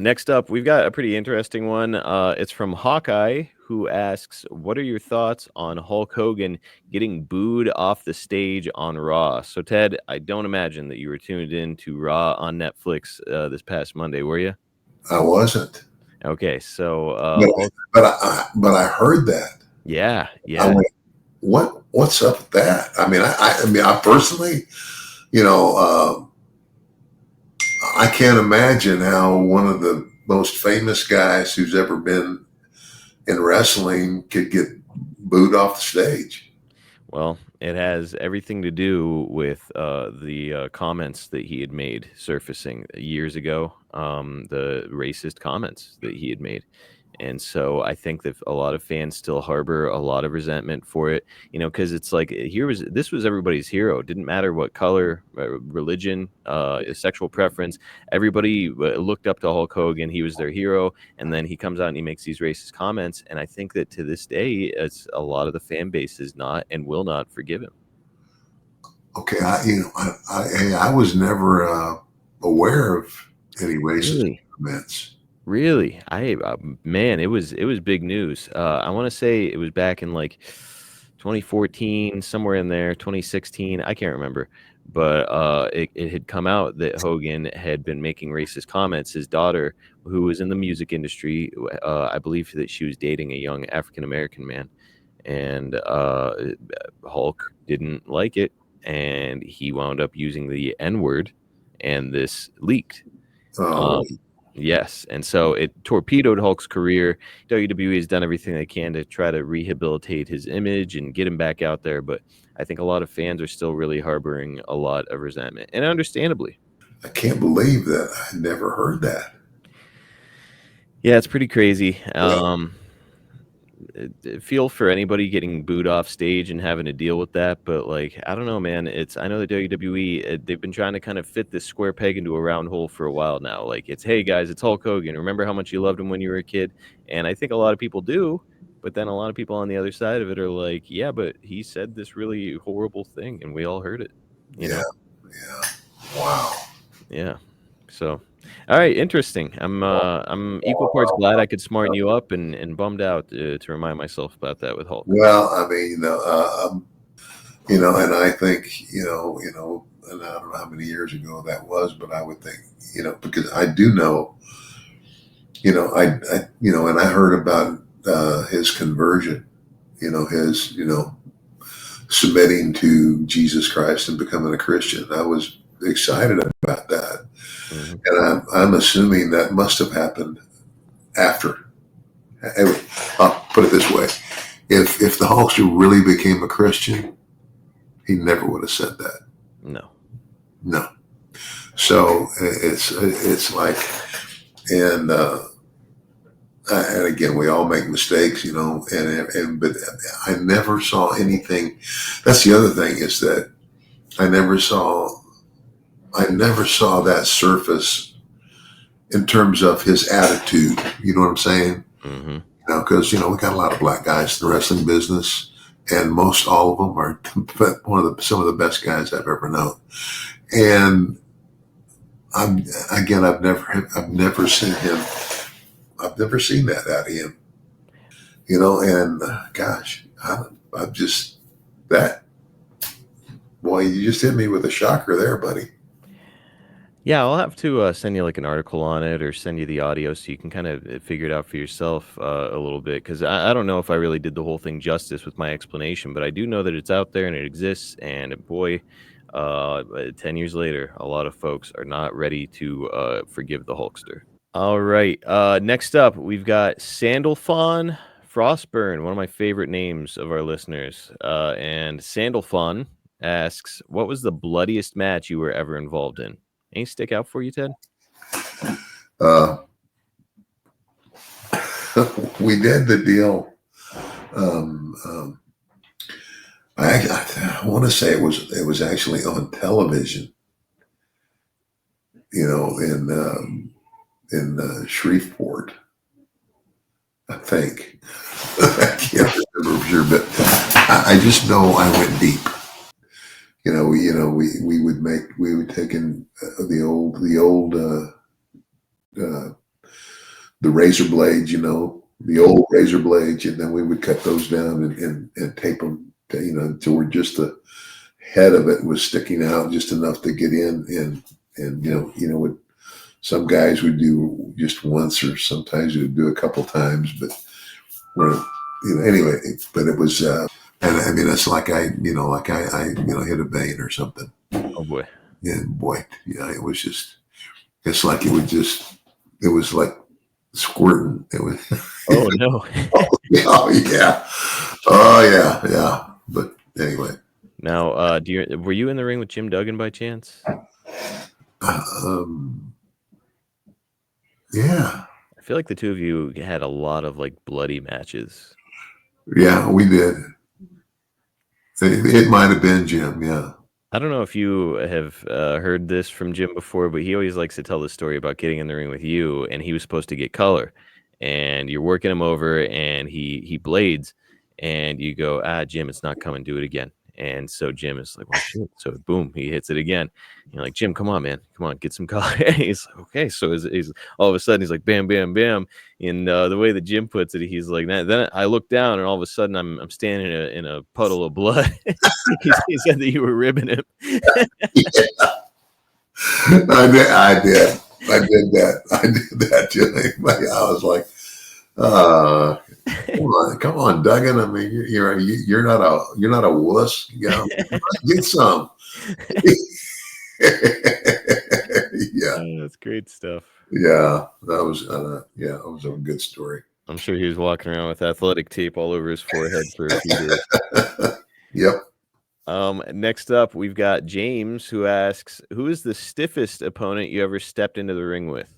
Next up, we've got a pretty interesting one. It's from Hawkeye, who asks, "What are your thoughts on Hulk Hogan getting booed off the stage on Raw?" So, Ted, I don't imagine that you were tuned in to Raw on Netflix this past Monday, were you? I wasn't, Okay, so but Hulk, but I heard that. yeah, I yeah, went, what's up with that? I personally, you know, I can't imagine how one of the most famous guys who's ever been in wrestling could get booed off the stage. well, it has everything to do with the comments that he had made surfacing years ago, the racist comments that he had made. And so I think that a lot of fans still harbor a lot of resentment for it, because it's like this was everybody's hero. It didn't matter what color, religion, sexual preference. Everybody looked up to Hulk Hogan. He was their hero, and then he comes out and he makes these racist comments. And I think that to this day, it's a lot of the fan base is not and will not forgive him. Okay, I was never aware of any racist Really? comments. Really? Man, it was big news. I want to say it was back in like 2014, somewhere in there, 2016. I can't remember, but it had come out that Hogan had been making racist comments. His daughter, who was in the music industry, I believe that she was dating a young African American man, and Hulk didn't like it, and he wound up using the N word, and this leaked. Oh, Um, Yes, and so it torpedoed Hulk's career. WWE has done everything they can to try to rehabilitate his image and get him back out there, but I think a lot of fans are still really harboring a lot of resentment, and understandably. I can't believe that. I never heard that. Yeah, it's pretty crazy. Yeah, Feel for anybody getting booed off stage and having to deal with that, but like I don't know, man. I know the WWE, they've been trying to kind of fit this square peg into a round hole for a while now. Like it's, hey guys, it's Hulk Hogan. Remember how much you loved him when you were a kid? And I think a lot of people do, but then a lot of people on the other side of it are like, yeah, but he said this really horrible thing, and we all heard it. You yeah, know? yeah. Wow. Yeah. So, all right, interesting. I'm equal parts glad I could smarten you up and bummed out to remind myself about that with Hulk. Well, and I think, and I don't know how many years ago that was, but I would think, because I do know, and I heard about his conversion, his, submitting to Jesus Christ and becoming a Christian. I was excited about that. Hmm. And I'm assuming that must have happened after. I'll put it this way: if the Hulkster really became a Christian, he never would have said that. No. No. So it's like, and and again, we all make mistakes, and but I never saw anything. That's the other thing, is that I never saw I never saw that surface in terms of his attitude. You know what I'm saying? Hmm. Because we got a lot of black guys in the wrestling business, and most all of them are some of the best guys I've ever known. And I'm again, I've never seen him. I've never seen that out of him. And gosh, I'm just that boy. You just hit me with a shocker there, buddy. Yeah, I'll have to send you like an article on it or send you the audio so you can kind of figure it out for yourself a little bit. Because I don't know if I really did the whole thing justice with my explanation, but I do know that it's out there and it exists. And boy, 10 years later, a lot of folks are not ready to forgive the Hulkster. All right. Next up, we've got Sandalphon Frostburn, one of my favorite names of our listeners. And Sandalphon asks, "What was the bloodiest match you were ever involved in?" Any stick out for you, Ted? Uh, we did the deal. Um, um, I want to say it was actually on television. In Shreveport, I think. I can't remember for sure, but I just know I went deep. We would take in the old the razor blades, the old razor blades, and then we would cut those down and tape them, to where just the head of it was sticking out just enough to get in, and what some guys would do just once, or sometimes you would do a couple times, but we're, anyway, but it was, and I mean, it's like I hit a vein or something. Oh boy. And boy, it was just, it's like it was like squirting. It was, Oh no. oh yeah, oh yeah, yeah. But anyway, Now, were you in the ring with Jim Duggan by chance? um, yeah, I feel like the two of you had a lot of like bloody matches. yeah, we did. It might have been Jim. Yeah, I don't know if you have heard this from Jim before, but he always likes to tell the story about getting in the ring with you, and he was supposed to get color, and you're working him over, and he blades, and you go, Jim, it's not coming, do it again. And so Jim is like, well, shit. So boom, he hits it again. You're like, Jim, come on, man, come on, get some color. He's like, okay. So he's all of a sudden he's like, bam, bam, bam. And the way that Jim puts it, he's like, then I look down, and all of a sudden I'm standing in a puddle of blood. He said that you were ribbing him. yeah. I did that. I did that, Jim. I was like, come on, Duggan. I mean, you're not a wuss. Get some. Yeah, That's great stuff. yeah. That was it was a good story. I'm sure he was walking around with athletic tape all over his forehead for a few days. Yep. Next up, we've got James, who asks, who is the stiffest opponent you ever stepped into the ring with?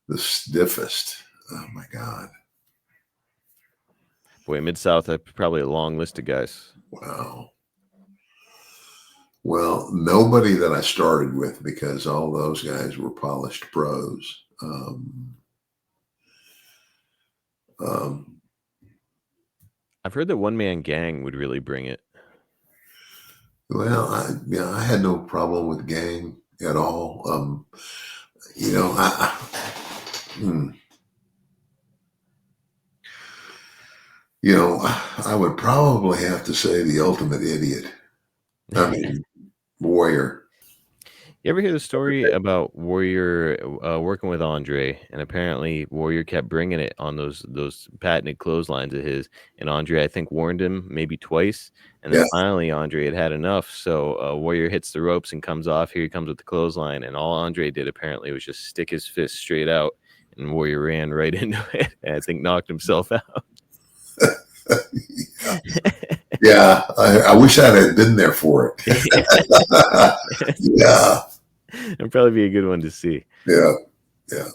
The stiffest. Oh my God. Boy, Mid-South, probably a long list of guys. Wow. Well, nobody that I started with, because all those guys were polished pros. I've heard that One Man Gang would really bring it. Well, I had no problem with gang at all. I would probably have to say the ultimate idiot. I mean, Warrior. You ever hear the story about Warrior working with Andre, and apparently Warrior kept bringing it on those patented clotheslines of his, and Andre, I think, warned him maybe twice, and then Yeah. finally Andre had enough, so Warrior hits the ropes and comes off. Here he comes with the clothesline, and all Andre did apparently was just stick his fist straight out, and Warrior ran right into it, and I think knocked himself out. Yeah, I wish I had been there for it. Yeah. It'd probably be a good one to see. Yeah. Yeah.